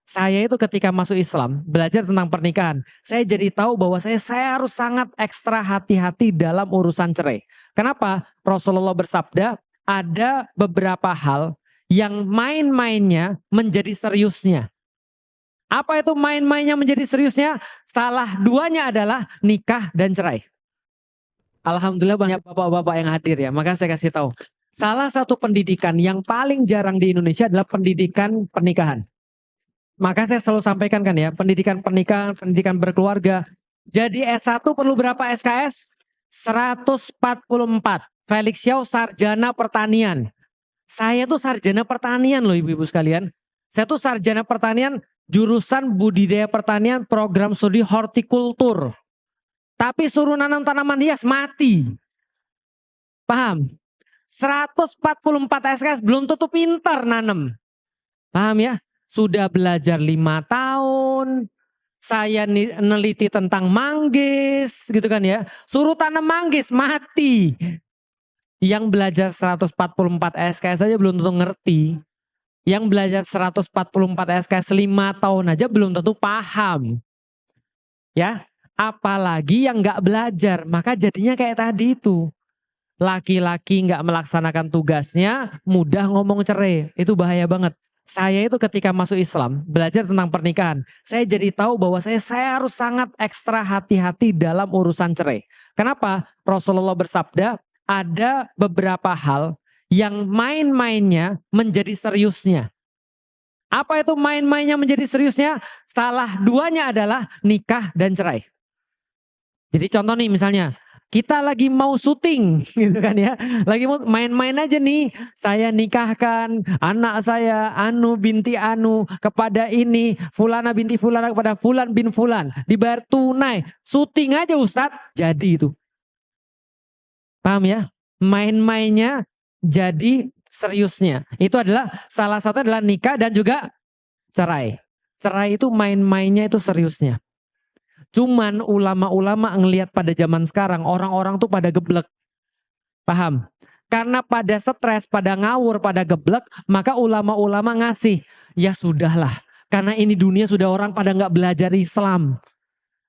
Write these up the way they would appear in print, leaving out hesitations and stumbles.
Saya itu ketika masuk Islam, belajar tentang pernikahan, saya jadi tahu bahwa saya harus sangat ekstra hati-hati dalam urusan cerai. Kenapa? Rasulullah bersabda, ada beberapa hal yang main-mainnya menjadi seriusnya. Apa itu main-mainnya menjadi seriusnya? Salah duanya adalah nikah dan cerai. Alhamdulillah banyak bapak-bapak yang hadir ya, maka saya kasih tahu. Salah satu pendidikan yang paling jarang di Indonesia adalah pendidikan pernikahan. Maka saya selalu sampaikan kan ya, pendidikan pernikahan, pendidikan berkeluarga. Jadi S1 perlu berapa SKS? 144. Felix Xiao sarjana pertanian. Saya tuh sarjana pertanian loh ibu-ibu sekalian. Saya tuh sarjana pertanian jurusan budidaya pertanian program studi hortikultur. Tapi suruh nanam tanaman hias mati. Paham? 144 SKS belum tentu pintar nanam. Paham ya? Sudah belajar 5 tahun, saya neliti tentang manggis gitu kan ya. Suruh tanam manggis mati. Yang belajar 144 SKS saja belum tentu ngerti. Yang belajar 144 SKS 5 tahun aja belum tentu paham. Ya, apalagi yang nggak belajar, maka jadinya kayak tadi itu. Laki-laki nggak melaksanakan tugasnya, mudah ngomong cerai. Itu bahaya banget. Saya itu ketika masuk Islam, belajar tentang pernikahan, saya jadi tahu bahwa saya harus sangat ekstra hati-hati dalam urusan cerai. Kenapa? Rasulullah bersabda, ada beberapa hal yang main-mainnya menjadi seriusnya. Apa itu main-mainnya menjadi seriusnya? Salah duanya adalah nikah dan cerai. Jadi contoh nih misalnya, kita lagi mau syuting gitu kan ya. Lagi mau main-main aja nih. Saya nikahkan anak saya Anu binti Anu kepada ini. Fulana binti Fulana kepada Fulan bin Fulan. Dibayar tunai. Syuting aja Ustadz. Jadi itu. Paham ya? Main-mainnya jadi seriusnya. Itu adalah salah satu adalah nikah dan juga cerai. Cerai itu main-mainnya itu seriusnya. Cuman ulama-ulama ngelihat pada zaman sekarang orang-orang tuh pada geblek. Paham? Karena pada stres, pada ngawur, pada geblek, maka ulama-ulama ngasih. Ya sudahlah, karena ini dunia sudah orang pada nggak belajar Islam.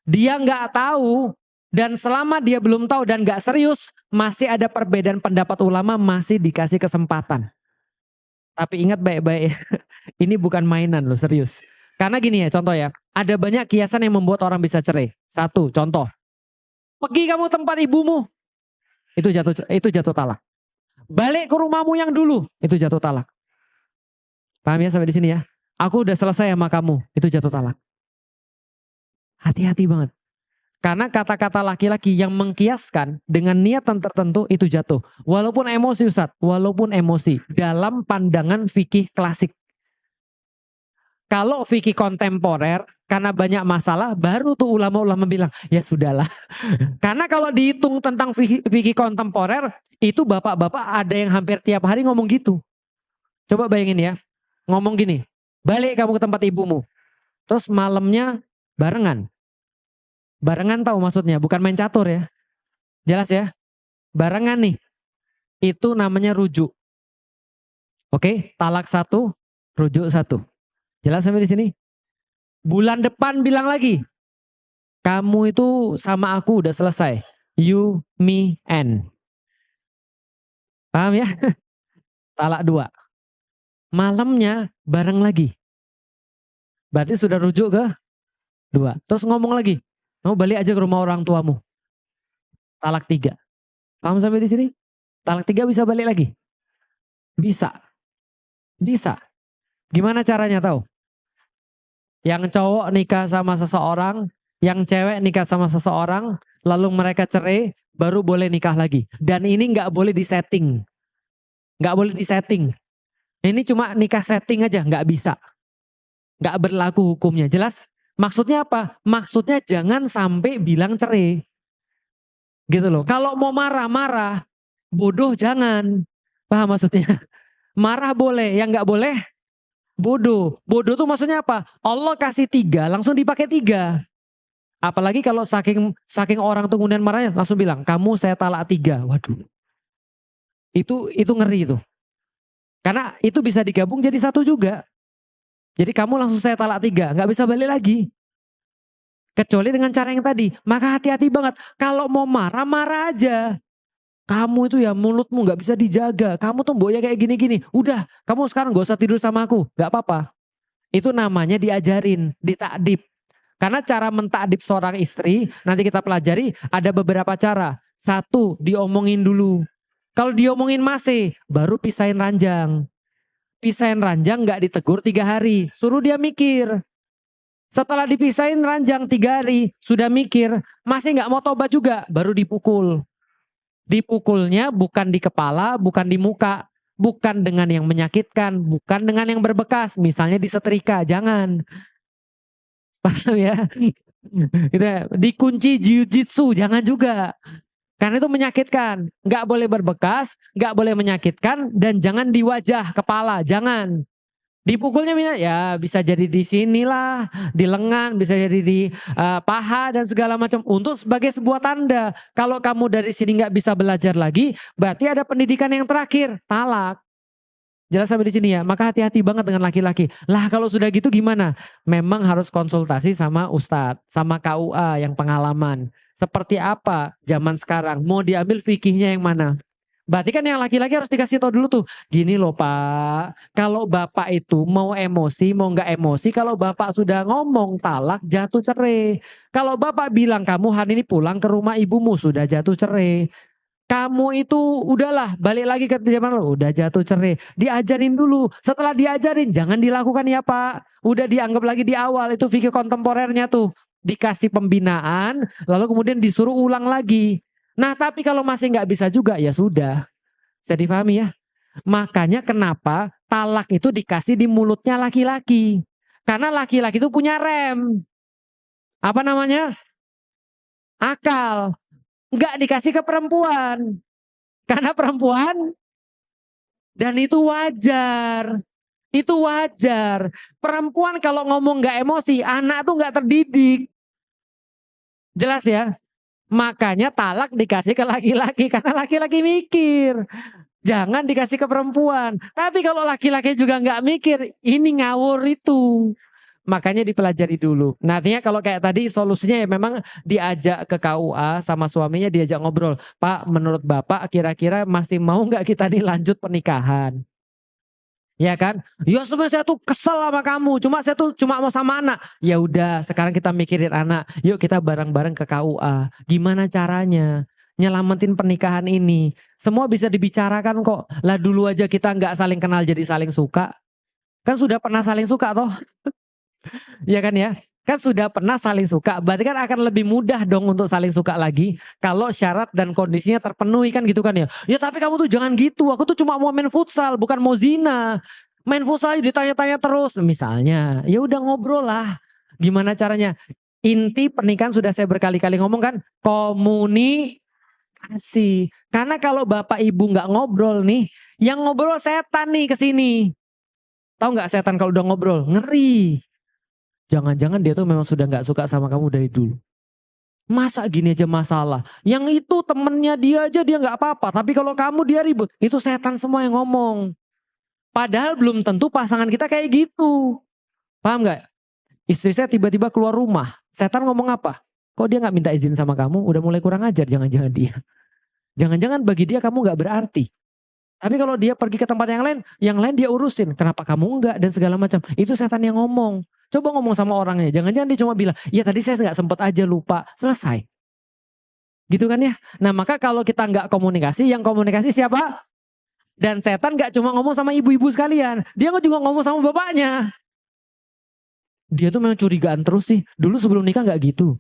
Dia nggak tahu dan selama dia belum tahu dan nggak serius, masih ada perbedaan pendapat ulama, masih dikasih kesempatan. Tapi ingat baik-baik, ini bukan mainan loh, serius. Karena gini ya, contoh ya, ada banyak kiasan yang membuat orang bisa cerai. Satu, contoh, pergi kamu tempat ibumu, itu jatuh talak. Balik ke rumahmu yang dulu, itu jatuh talak. Paham ya sampai di sini ya? Aku udah selesai sama kamu, itu jatuh talak. Hati-hati banget. Karena kata-kata laki-laki yang mengkiaskan dengan niatan tertentu itu jatuh. Walaupun emosi Ustadz, walaupun emosi. Dalam pandangan fikih klasik. Kalau fikih kontemporer, karena banyak masalah, baru tuh ulama-ulama bilang, ya sudahlah. Karena kalau dihitung tentang fikih kontemporer, itu bapak-bapak ada yang hampir tiap hari ngomong gitu. Coba bayangin ya, ngomong gini, balik kamu ke tempat ibumu. Terus malamnya barengan. Barengan tahu maksudnya, bukan main catur ya. Jelas ya? Barengan nih, itu namanya rujuk. Oke, talak 1, rujuk 1. Jelas sampai di sini? Bulan depan bilang lagi, kamu itu sama aku udah selesai. You, me, and. Paham ya? Talak 2. Malamnya bareng lagi. Berarti sudah rujuk ke 2. Terus ngomong lagi, kamu balik aja ke rumah orang tuamu. Talak 3. Paham sampai di sini? Talak 3 bisa balik lagi? Bisa. Bisa. Gimana caranya tahu? Yang cowok nikah sama seseorang, yang cewek nikah sama seseorang, lalu mereka cerai, baru boleh nikah lagi. Dan ini nggak boleh disetting. Nggak boleh disetting. Ini cuma nikah setting aja, nggak bisa. Nggak berlaku hukumnya, jelas? Maksudnya apa? Maksudnya jangan sampai bilang cerai. Gitu loh. Kalau mau marah-marah, bodoh jangan. Paham maksudnya? Marah boleh, yang nggak boleh bodoh. Bodoh tuh maksudnya apa? Allah kasih 3, langsung dipakai 3. Apalagi kalau saking orang tuh kemudian marahnya langsung bilang, kamu saya talak 3. Waduh. Itu ngeri itu. Karena itu bisa digabung jadi 1 juga. Jadi kamu langsung saya talak 3, nggak bisa balik lagi. Kecuali dengan cara yang tadi. Maka hati-hati banget. Kalau mau marah, marah aja. Kamu itu ya mulutmu nggak bisa dijaga. Kamu tuh mboknya kayak gini-gini. Udah, kamu sekarang gak usah tidur sama aku. Gak apa-apa. Itu namanya diajarin, ditakdib. Karena cara mentakdib seorang istri, nanti kita pelajari ada beberapa cara. 1, diomongin dulu. Kalau diomongin masih, baru pisahin ranjang. Pisahin ranjang nggak ditegur 3 hari. Suruh dia mikir. Setelah dipisahin ranjang 3 hari, sudah mikir, masih nggak mau tobat juga, baru dipukul. Dipukulnya bukan di kepala, bukan di muka, bukan dengan yang menyakitkan, bukan dengan yang berbekas, misalnya disetrika, jangan. Paham ya? Gitu ya. Dikunci jiu-jitsu, jangan juga. Karena itu menyakitkan, nggak boleh berbekas, nggak boleh menyakitkan, dan jangan di wajah, kepala, jangan. Dipukulnya ya bisa jadi di sinilah, di lengan, bisa jadi di paha dan segala macam. Untuk sebagai sebuah tanda. Kalau kamu dari sini nggak bisa belajar lagi, berarti ada pendidikan yang terakhir, talak. Jelas sampai di sini ya. Maka hati-hati banget dengan laki-laki. Lah kalau sudah gitu gimana? Memang harus konsultasi sama ustadz, sama KUA yang pengalaman. Seperti apa zaman sekarang? Mau diambil fikihnya yang mana? Berarti kan yang laki-laki harus dikasih tahu dulu tuh. Gini loh Pak, kalau Bapak itu mau emosi, mau nggak emosi, kalau Bapak sudah ngomong talak jatuh cerai. Kalau Bapak bilang kamu hari ini pulang ke rumah ibumu sudah jatuh cerai. Kamu itu udahlah balik lagi ke zaman lo, udah jatuh cerai. Diajarin dulu, setelah diajarin jangan dilakukan ya Pak. Udah dianggap lagi di awal, itu fikih kontemporernya tuh. Dikasih pembinaan, lalu kemudian disuruh ulang lagi. Nah tapi kalau masih nggak bisa juga ya sudah. Bisa dipahami ya. Makanya kenapa talak itu dikasih di mulutnya laki-laki. Karena laki-laki itu punya rem. Apa namanya? Akal. Nggak dikasih ke perempuan. Karena perempuan, dan itu wajar. Itu wajar. Perempuan kalau ngomong nggak emosi, anak tuh nggak terdidik. Jelas ya? Makanya talak dikasih ke laki-laki. Karena laki-laki mikir. Jangan dikasih ke perempuan. Tapi kalau laki-laki juga nggak mikir, ini ngawur itu. Makanya dipelajari dulu. Nah artinya kalau kayak tadi solusinya ya memang diajak ke KUA sama suaminya, diajak ngobrol. Pak menurut Bapak kira-kira masih mau nggak kita dilanjut pernikahan? Ya kan? Ya sebenarnya saya tuh kesel sama kamu, cuma saya tuh cuma mau sama anak. Ya udah sekarang kita mikirin anak. Yuk kita bareng-bareng ke KUA. Gimana caranya? Nyelamatin pernikahan ini. Semua bisa dibicarakan kok. Lah dulu aja kita nggak saling kenal jadi saling suka. Kan sudah pernah saling suka toh. Iya kan ya? Kan sudah pernah saling suka, berarti kan akan lebih mudah dong untuk saling suka lagi kalau syarat dan kondisinya terpenuhi kan gitu kan ya. Ya tapi kamu tuh jangan gitu, aku tuh cuma mau main futsal bukan mau zina. Main futsal ditanya-tanya terus misalnya. Ya udah ngobrol lah. Gimana caranya? Inti pernikahan sudah saya berkali-kali ngomong kan, komunikasi. Karena kalau bapak ibu nggak ngobrol nih, yang ngobrol setan nih ke sini. Tahu nggak setan kalau udah ngobrol? Ngeri. Jangan-jangan dia tuh memang sudah nggak suka sama kamu dari dulu. Masa gini aja masalah. Yang itu temennya dia aja dia nggak apa-apa. Tapi kalau kamu dia ribut. Itu setan semua yang ngomong. Padahal belum tentu pasangan kita kayak gitu. Paham nggak? Istri saya tiba-tiba keluar rumah. Setan ngomong apa? Kok dia nggak minta izin sama kamu? Udah mulai kurang ajar jangan-jangan dia. Jangan-jangan bagi dia kamu nggak berarti. Tapi kalau dia pergi ke tempat yang lain dia urusin. Kenapa kamu enggak dan segala macam. Itu setan yang ngomong. Coba ngomong sama orangnya. Jangan-jangan dia cuma bilang, ya tadi saya nggak sempet aja lupa. Selesai. Gitu kan ya. Nah maka kalau kita nggak komunikasi, yang komunikasi siapa? Dan setan nggak cuma ngomong sama ibu-ibu sekalian. Dia juga ngomong sama bapaknya. Dia tuh memang curigaan terus sih. Dulu sebelum nikah nggak gitu.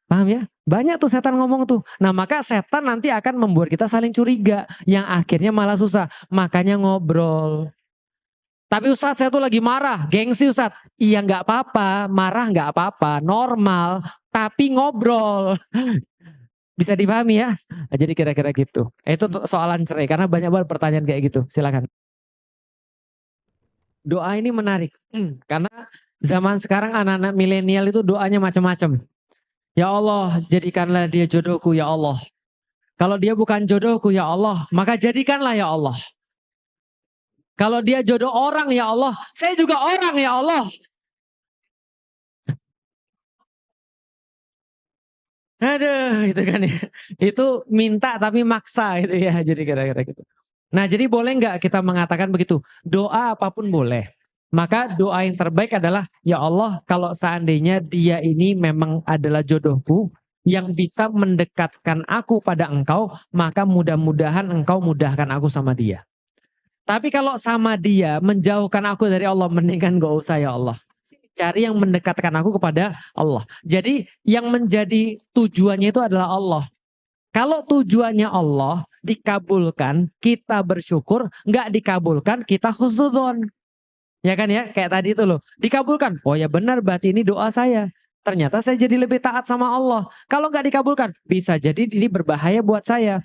Paham ya? Banyak tuh setan ngomong tuh. Nah maka setan nanti akan membuat kita saling curiga. Yang akhirnya malah susah. Makanya ngobrol. Tapi Ustadz saya tuh lagi marah. Gengsi Ustadz. Iya gak apa-apa. Marah gak apa-apa. Normal. Tapi ngobrol. Bisa dipahami ya? Nah, jadi kira-kira gitu. Itu soalan cerai. Karena banyak banget pertanyaan kayak gitu. Silakan. Doa ini menarik. Karena zaman sekarang anak-anak milenial itu doanya macam-macam. Ya Allah, jadikanlah dia jodohku ya Allah. Kalau dia bukan jodohku ya Allah, maka jadikanlah ya Allah. Kalau dia jodoh orang, ya Allah, saya juga orang, ya Allah. Aduh, itu kan ya. Itu minta tapi maksa gitu ya. Jadi kira-kira gitu. Nah, jadi boleh nggak kita mengatakan begitu? Doa apapun boleh. Maka doa yang terbaik adalah, ya Allah, kalau seandainya dia ini memang adalah jodohku yang bisa mendekatkan aku pada Engkau, maka mudah-mudahan Engkau mudahkan aku sama dia. Tapi kalau sama dia menjauhkan aku dari Allah, mendingan gak usah, ya Allah. Cari yang mendekatkan aku kepada Allah. Jadi yang menjadi tujuannya itu adalah Allah. Kalau tujuannya Allah dikabulkan, kita bersyukur, nggak dikabulkan, kita husnudzon. Ya kan ya, kayak tadi itu loh. Dikabulkan, oh ya benar berarti ini doa saya. Ternyata saya jadi lebih taat sama Allah. Kalau nggak dikabulkan, bisa jadi ini berbahaya buat saya.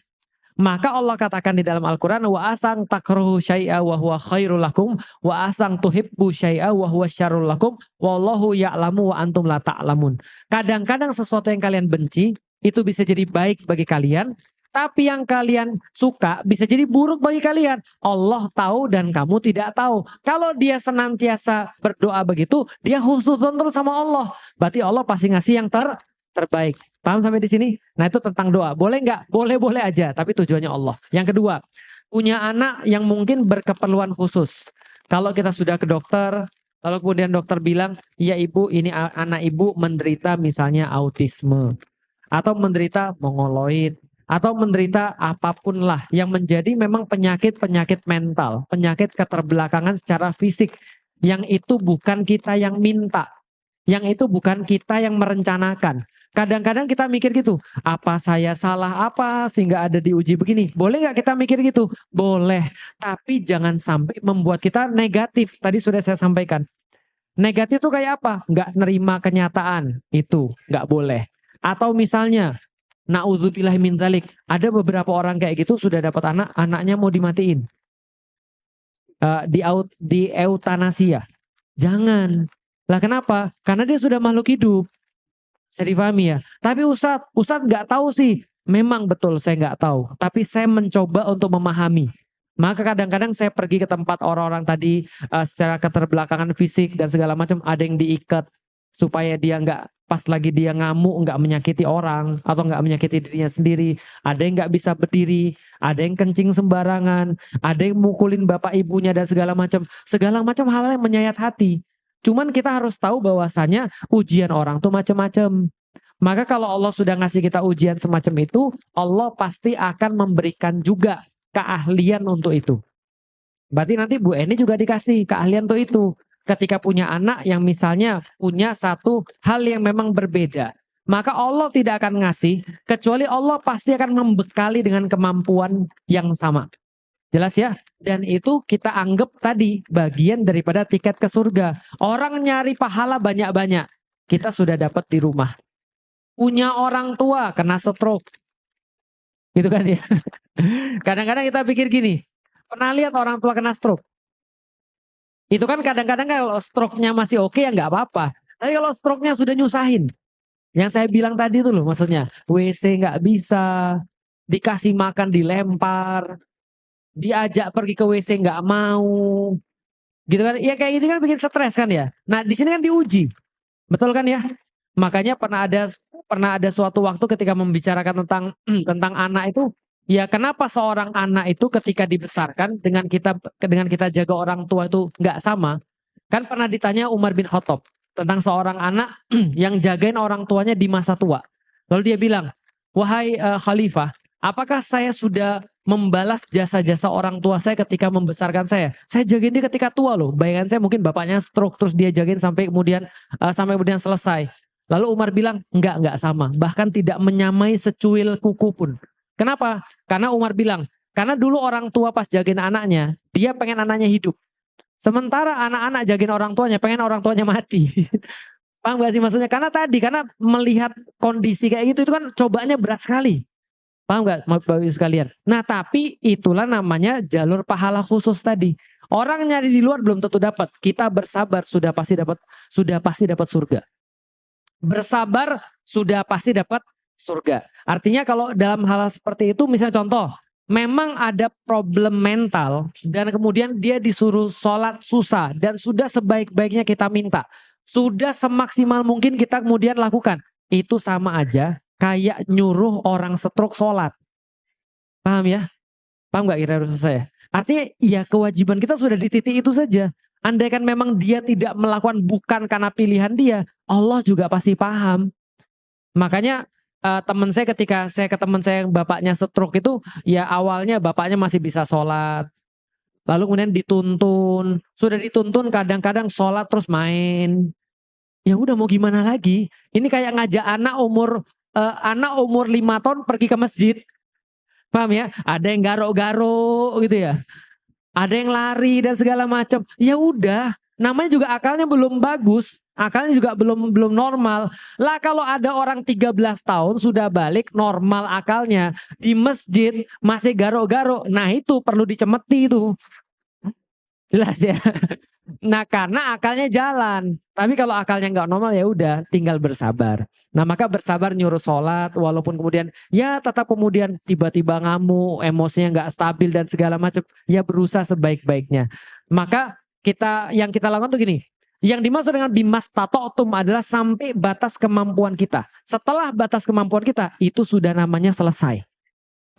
Maka Allah katakan di dalam Al-Quran, wa asang takruhu syai'a wa huwa khairul lakum, wa asang tuhibbu syai'a wa huwa syarrul lakum, wallahu ya'lamu wa antum la ta'lamun. Kadang-kadang sesuatu yang kalian benci, itu bisa jadi baik bagi kalian, tapi yang kalian suka bisa jadi buruk bagi kalian. Allah tahu dan kamu tidak tahu. Kalau dia senantiasa berdoa begitu, dia husnudzon terus sama Allah. Berarti Allah pasti ngasih yang terbaik. Paham sampai di sini? Nah, itu tentang doa. Boleh nggak? Boleh-boleh aja, tapi tujuannya Allah. Yang kedua, punya anak yang mungkin berkeperluan khusus. Kalau kita sudah ke dokter, lalu kemudian dokter bilang, iya ibu, ini anak ibu menderita misalnya autisme, atau menderita mongoloid, atau menderita apapun lah yang menjadi memang penyakit-penyakit mental, penyakit keterbelakangan secara fisik, yang itu bukan kita yang minta, yang itu bukan kita yang merencanakan. Kadang-kadang kita mikir gitu, apa saya salah apa sehingga ada diuji begini. Boleh nggak kita mikir gitu? Boleh, tapi jangan sampai membuat kita negatif. Tadi sudah saya sampaikan. Negatif itu kayak apa? Nggak nerima kenyataan, itu nggak boleh. Atau misalnya, nauzubillah min dzalik, ada beberapa orang kayak gitu sudah dapat anak, anaknya mau dimatiin. Di eutanasia. Jangan. Lah kenapa? Karena dia sudah makhluk hidup. Saya difahami ya. Tapi Ustadz nggak tahu sih. Memang betul saya nggak tahu. Tapi saya mencoba untuk memahami. Maka kadang-kadang saya pergi ke tempat orang-orang tadi secara keterbelakangan fisik dan segala macam. Ada yang diikat supaya dia nggak pas lagi dia ngamuk nggak menyakiti orang atau nggak menyakiti dirinya sendiri. Ada yang nggak bisa berdiri. Ada yang kencing sembarangan. Ada yang mukulin bapak ibunya dan segala macam. Segala macam hal yang menyayat hati. Cuman kita harus tahu bahwasanya ujian orang tuh macam-macam. Maka kalau Allah sudah ngasih kita ujian semacam itu, Allah pasti akan memberikan juga keahlian untuk itu. Berarti nanti Bu Eni juga dikasih keahlian untuk itu. Ketika punya anak yang misalnya punya satu hal yang memang berbeda. Maka Allah tidak akan ngasih, kecuali Allah pasti akan membekali dengan kemampuan yang sama. Jelas ya? Dan itu kita anggap tadi bagian daripada tiket ke surga. Orang nyari pahala banyak-banyak. Kita sudah dapat di rumah. Punya orang tua kena stroke. Gitu kan ya. Kadang-kadang kita pikir gini. Pernah lihat orang tua kena stroke? Itu kan kadang-kadang kalau stroke-nya masih oke ya nggak apa-apa. Tapi kalau stroke-nya sudah nyusahin. Yang saya bilang tadi itu loh maksudnya. WC nggak bisa. Dikasih makan dilempar. Diajak pergi ke WC nggak mau, gitu kan? Ya kayak gini kan bikin stres kan ya. Nah di sini kan diuji, betul kan ya? Makanya pernah ada suatu waktu ketika membicarakan tentang anak itu, ya kenapa seorang anak itu ketika dibesarkan dengan kita jaga orang tua itu nggak sama? Kan pernah ditanya Umar bin Khattab tentang seorang anak yang jagain orang tuanya di masa tua. Lalu dia bilang, wahai Khalifah, apakah saya sudah membalas jasa-jasa orang tua saya ketika membesarkan saya? Saya jagain dia ketika tua loh. Bayangan saya mungkin bapaknya stroke terus dia jagain sampai kemudian selesai. Lalu Umar bilang, enggak sama. Bahkan tidak menyamai secuil kuku pun. Kenapa? Karena Umar bilang, karena dulu orang tua pas jagain anaknya, dia pengen anaknya hidup. Sementara anak-anak jagain orang tuanya, pengen orang tuanya mati. Paham gak sih maksudnya? Karena melihat kondisi kayak gitu itu kan cobaannya berat sekali. Paham gak Bapak Ibu sekalian? Nah tapi itulah namanya jalur pahala khusus tadi. Orang nyari di luar belum tentu dapat. Kita bersabar sudah pasti dapat surga. Bersabar sudah pasti dapat surga. Artinya kalau dalam hal seperti itu misalnya contoh, memang ada problem mental dan kemudian dia disuruh sholat susah dan sudah sebaik-baiknya kita minta. Sudah semaksimal mungkin kita kemudian lakukan. Itu sama aja kayak nyuruh orang stroke sholat. Paham ya? Paham gak kira-kira saya? Artinya ya kewajiban kita sudah di titik itu saja. Andaikan memang dia tidak melakukan bukan karena pilihan dia, Allah juga pasti paham. Makanya teman saya ketika saya ke teman saya yang bapaknya stroke itu, ya awalnya bapaknya masih bisa sholat. Lalu kemudian dituntun, sudah dituntun kadang-kadang sholat terus main. Ya udah mau gimana lagi? Ini kayak ngajak anak umur 5 tahun pergi ke masjid. Paham ya? Ada yang garuk-garuk gitu ya. Ada yang lari dan segala macam. Ya udah, namanya juga akalnya belum bagus, akalnya juga belum normal. Lah kalau ada orang 13 tahun sudah balik normal akalnya di masjid masih garuk-garuk. Nah, itu perlu dicemeti itu. Jelas ya. Nah, karena akalnya jalan. Tapi kalau akalnya nggak normal ya udah tinggal bersabar. Nah, maka bersabar nyuruh sholat walaupun kemudian ya tetap kemudian tiba-tiba ngamuk, emosinya nggak stabil dan segala macam. Ya berusaha sebaik-baiknya. Maka yang kita lakukan tuh gini. Yang dimaksud dengan bimas tatotum adalah sampai batas kemampuan kita. Setelah batas kemampuan kita itu sudah namanya selesai.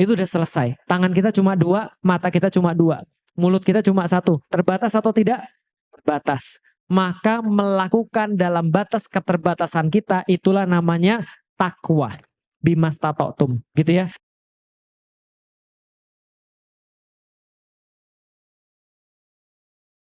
Itu udah selesai. Tangan kita cuma 2, mata kita cuma 2. Mulut kita cuma 1. Terbatas atau tidak? Terbatas. Maka melakukan dalam batas keterbatasan kita itulah namanya takwa. Bimas tatotum. Gitu ya.